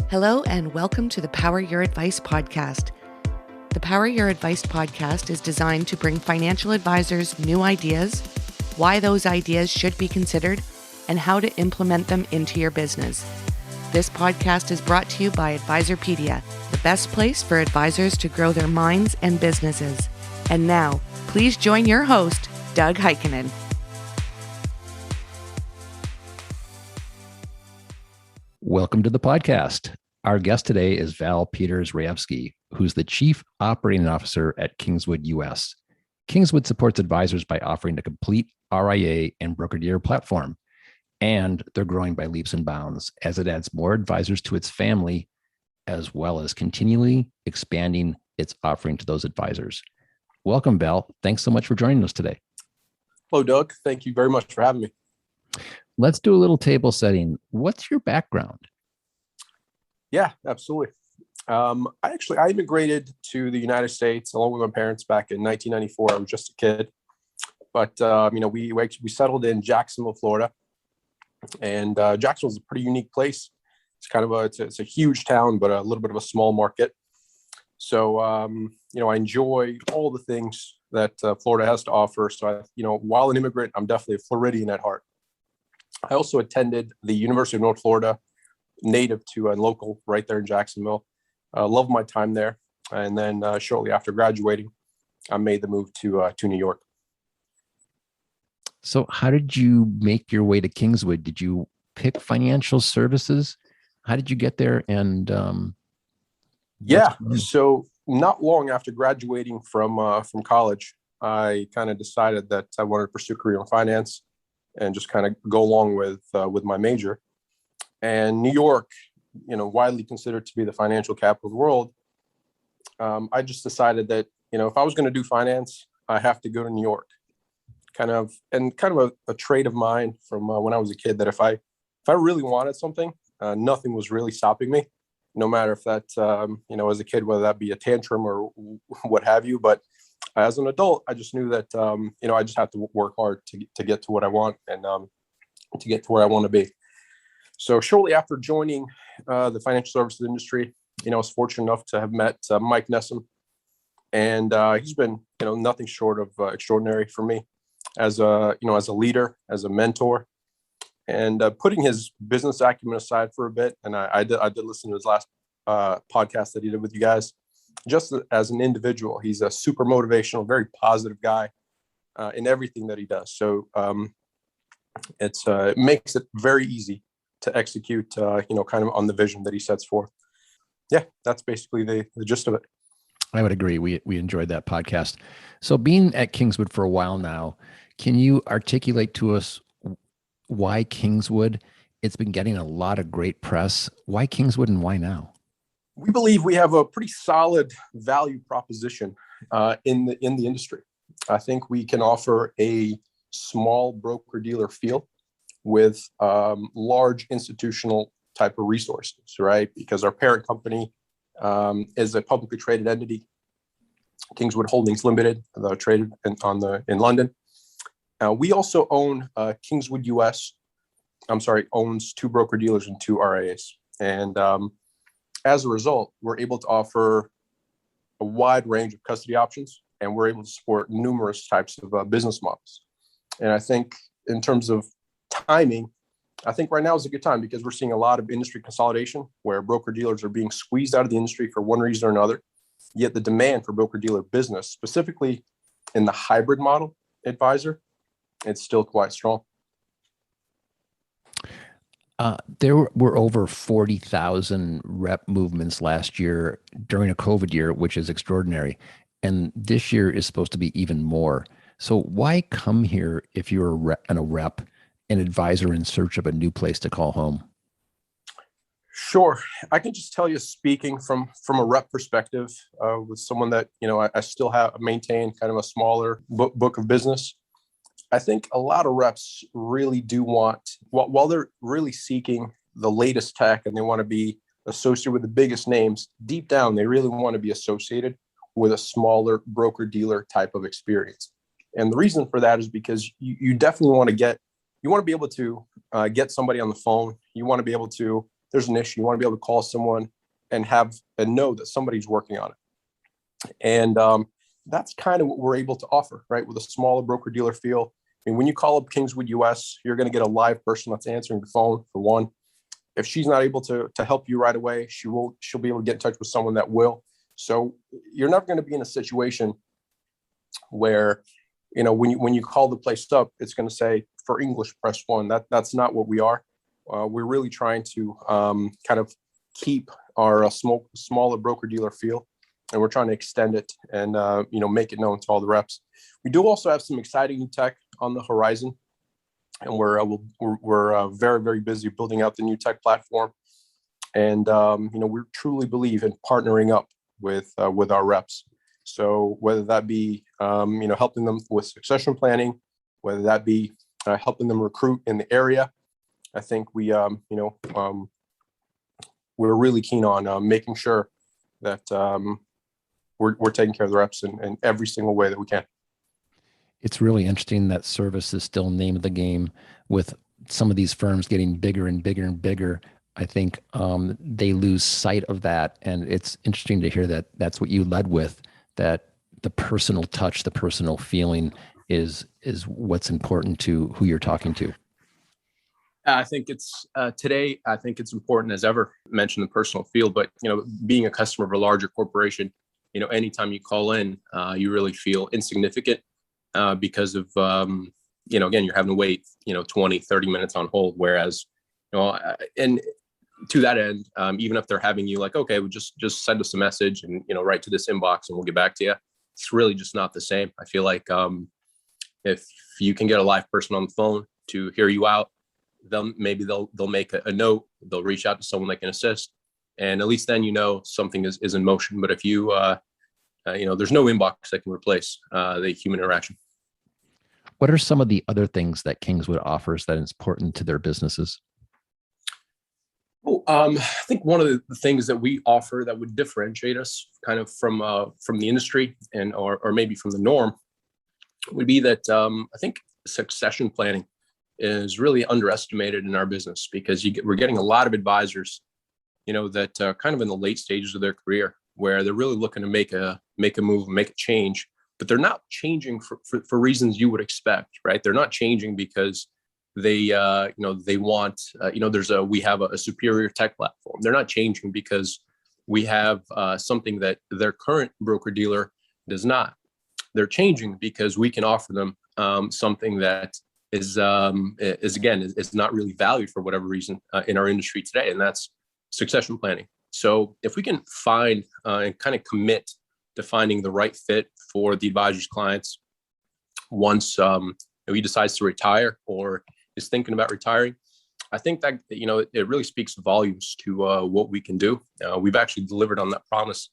Hello and welcome to the Power Your Advice podcast. The Power Your Advice podcast is designed to bring financial advisors new ideas, why those ideas should be considered, and how to implement them into your business. This podcast is brought to you by Advisorpedia, the best place for advisors to grow their minds and businesses. And now, please join your host, Doug Heikkinen. Welcome to the podcast. Our guest today is Val Peters-Rayevsky, who's the Chief Operating Officer at Kingswood U.S. Kingswood supports advisors by offering a complete RIA and broker-dealer platform, and they're growing by leaps and bounds as it adds more advisors to its family, as well as continually expanding its offering to those advisors. Welcome, Val. Thanks so much for joining us today. Hello, Doug. Thank you very much for having me. Let's do a little table setting. What's your background? Yeah, absolutely. I immigrated to the United States along with my parents back in 1994. I was just a kid, but we settled in Jacksonville, Florida, and Jacksonville is a pretty unique place. It's kind of it's a huge town, but a little bit of a small market. So I enjoy all the things that Florida has to offer. So while an immigrant, I'm definitely a Floridian at heart. I also attended the University of North Florida, native to and local right there in Jacksonville. Loved my time there. And then shortly after graduating, I made the move to New York. So how did you make your way to Kingswood? Did you pick financial services? How did you get there? And so not long after graduating from college, I kind of decided that I wanted to pursue a career in finance and just kind of go along with my major. And New York, widely considered to be the financial capital of the world, I just decided that, if I was going to do finance, I have to go to New York. Kind of a trait of mine from when I was a kid, that if I really wanted something, nothing was really stopping me, no matter if that, as a kid, whether that be a tantrum or what have you. But as an adult, I just knew that, I just have to work hard to get to what I want and to get to where I want to be. So shortly after joining the financial services industry, I was fortunate enough to have met Mike Nessum, and he's been, nothing short of extraordinary for me as a leader, as a mentor, and putting his business acumen aside for a bit. And I did listen to his last podcast that he did with you guys. Just as an individual, he's a super motivational, very positive guy in everything that he does. So it makes it very easy to execute, kind of on the vision that he sets forth. Yeah, that's basically the gist of it. I would agree. We enjoyed that podcast. So being at Kingswood for a while now, can you articulate to us why Kingswood? It's been getting a lot of great press. Why Kingswood and why now? We believe we have a pretty solid value proposition in the industry. I think we can offer a small broker-dealer feel with large institutional type of resources, right? Because our parent company is a publicly traded entity, Kingswood Holdings Limited, traded in London. We also own Kingswood U.S. Owns 2 broker-dealers and 2 RIAs. And as a result, we're able to offer a wide range of custody options, and we're able to support numerous types of business models. And I think in terms of timing, I think right now is a good time because we're seeing a lot of industry consolidation where broker-dealers are being squeezed out of the industry for one reason or another. Yet the demand for broker-dealer business, specifically in the hybrid model advisor, it's still quite strong. There were over 40,000 rep movements last year during a COVID year, which is extraordinary. And this year is supposed to be even more. So why come here if you're a rep, an advisor in search of a new place to call home? Sure. I can just tell you, speaking from a rep perspective, with someone that, I still have maintained kind of a smaller book of business. I think a lot of reps really do want, while they're really seeking the latest tech and they want to be associated with the biggest names, deep down, they really want to be associated with a smaller broker-dealer type of experience. And the reason for that is because you definitely want to be able to get somebody on the phone. You want to be able to, there's an issue. You want to be able to call someone and know that somebody's working on it. And that's kind of what we're able to offer, right? With a smaller broker dealer feel. I mean, when you call up Kingswood U.S, you're going to get a live person that's answering the phone, for one. If she's not able to help you right away, she'll be able to get in touch with someone that will. So you're never going to be in a situation where, when you call the place up, it's going to say, for English, press 1. That's not what we are. We're really trying to kind of keep our smaller broker dealer feel, and we're trying to extend it and make it known to all the reps. We do also have some exciting new tech on the horizon, and we're very, very busy building out the new tech platform. And we truly believe in partnering up with our reps. So whether that be helping them with succession planning, whether that be helping them recruit in the area, I think we're really keen on making sure that we're taking care of the reps in every single way that we can. It's really interesting that service is still name of the game. With some of these firms getting bigger and bigger and bigger, I think they lose sight of that. And it's interesting to hear that that's what you led with, that the personal touch, the personal feeling is what's important to who you're talking to. I think it's today, I think it's important as ever. I mentioned the personal feel, but being a customer of a larger corporation, anytime you call in, you really feel insignificant because of again, you're having to wait 20, 30 minutes on hold, whereas and to that end, even if they're having you like, okay, well, just send us a message and write to this inbox and we'll get back to you, it's really just not the same. I feel like if you can get a live person on the phone to hear you out, they'll make a note, they'll reach out to someone that can assist, and at least then something is in motion. But if you there's no inbox that can replace the human interaction. What are some of the other things that Kingswood offers that is important to their businesses? Well, I think one of the things that we offer that would differentiate us kind of from the industry and or maybe from the norm would be that I think succession planning is really underestimated in our business, because we're getting a lot of advisors, that are kind of in the late stages of their career, where they're really looking to make a move, make a change, but they're not changing for reasons you would expect, right? They're not changing because they want, we have a superior tech platform. They're not changing because we have something that their current broker dealer does not. They're changing because we can offer them something that is not really valued for whatever reason in our industry today, and that's succession planning. So if we can find and kind of commit to finding the right fit for the advisor's clients once he decides to retire or is thinking about retiring, I think that it really speaks volumes to what we can do. We've actually delivered on that promise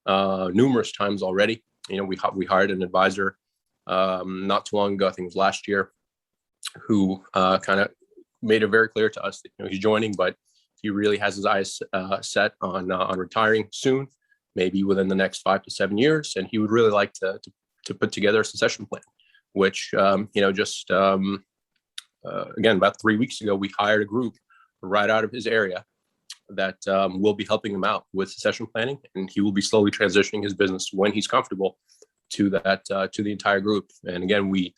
numerous times already. We hired an advisor not too long ago, I think it was last year, who kind of made it very clear to us that he's joining, but he really has his eyes set on retiring soon, maybe within the next 5 to 7 years, and he would really like to put together a succession plan. Which again, about 3 weeks ago, we hired a group right out of his area that will be helping him out with succession planning, and he will be slowly transitioning his business when he's comfortable to the entire group. And again, we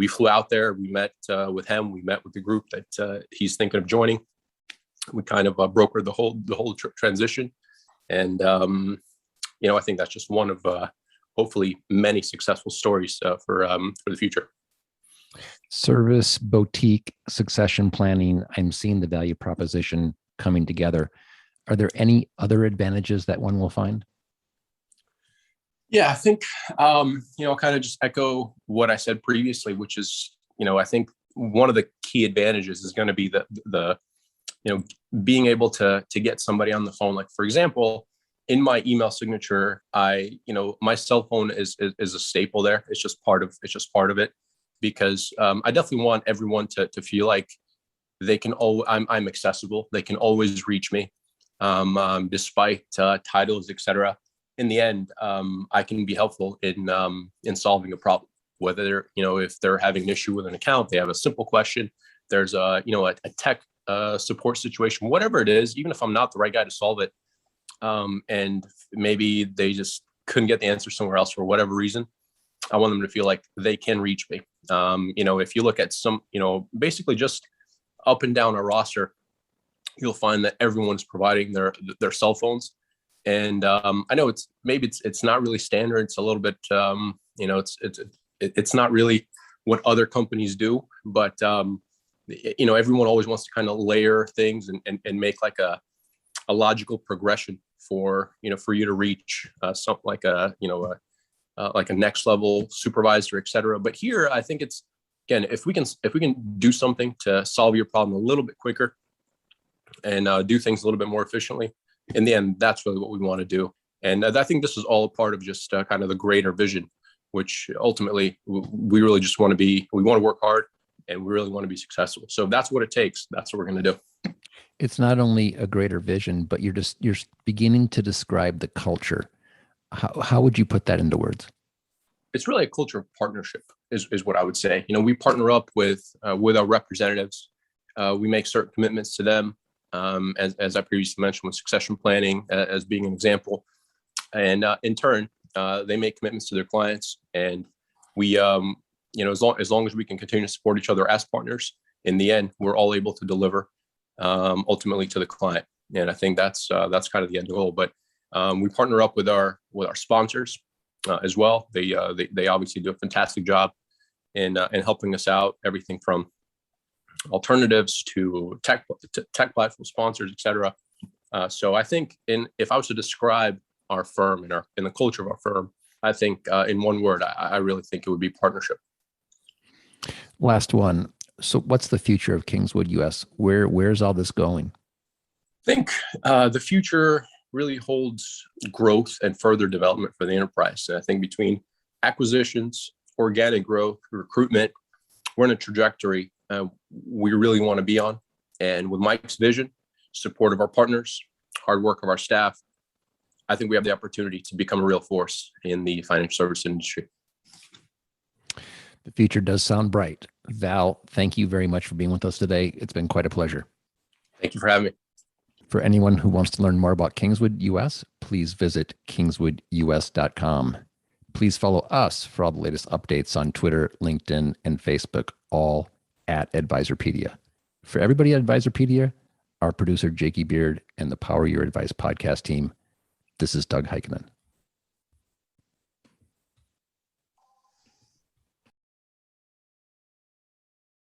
flew out there. We met with him. We met with the group that he's thinking of joining. We kind of brokered the whole transition, and I think that's just one of hopefully many successful stories for the future. Service, boutique, succession planning. I'm seeing the value proposition coming together. Are there any other advantages that one will find? Yeah, I think, kind of just echo what I said previously, which is, I think one of the key advantages is going to be the being able to get somebody on the phone. Like, for example, in my email signature, my cell phone is a staple there. It's just part of it, because I definitely want everyone to feel like they can I'm accessible. They can always reach me, despite titles, etc. In the end, I can be helpful in solving a problem. Whether if they're having an issue with an account, they have a simple question. There's a tech support situation, whatever it is, even if I'm not the right guy to solve it, and maybe they just couldn't get the answer somewhere else for whatever reason, I want them to feel like they can reach me. If you look at some, basically just up and down our roster, you'll find that everyone's providing their cell phones. And I know it's not really standard. It's a little bit, it's not really what other companies do, but everyone always wants to kind of layer things and make like a logical progression for you to reach something like a next level supervisor, et cetera. But here, I think it's, again, if we can do something to solve your problem a little bit quicker and do things a little bit more efficiently, in the end, that's really what we want to do. And I think this is all a part of just kind of the greater vision, which ultimately we really just want to work hard and we really want to be successful. So if that's what it takes, that's what we're going to do. It's not only a greater vision, but you're beginning to describe the culture. How would you put that into words? It's really a culture of partnership is what I would say. We partner up with our representatives. We make certain commitments to them, as I previously mentioned, with succession planning as being an example. And in turn, they make commitments to their clients. And we, as long as we can continue to support each other as partners, in the end, we're all able to deliver ultimately to the client. And I think that's kind of the end goal. But we partner up with our sponsors as well. They obviously do a fantastic job in helping us out. Everything from alternatives to tech platform sponsors, et cetera. So I think if I was to describe our firm and the culture of our firm, I think in one word, I really think it would be partnership. Last one. So what's the future of Kingswood U.S.? Where's all this going? I think the future really holds growth and further development for the enterprise. And I think between acquisitions, organic growth, recruitment, we're in a trajectory we really want to be on. And with Mike's vision, support of our partners, hard work of our staff, I think we have the opportunity to become a real force in the financial service industry. The future does sound bright. Val, thank you very much for being with us today. It's been quite a pleasure. Thank you for having me. For anyone who wants to learn more about Kingswood U.S., please visit kingswoodus.com. Please follow us for all the latest updates on Twitter, LinkedIn, and Facebook, all at Advisorpedia. For everybody at Advisorpedia, our producer, Jakey Beard, and the Power Your Advice podcast team, this is Doug Heikkinen.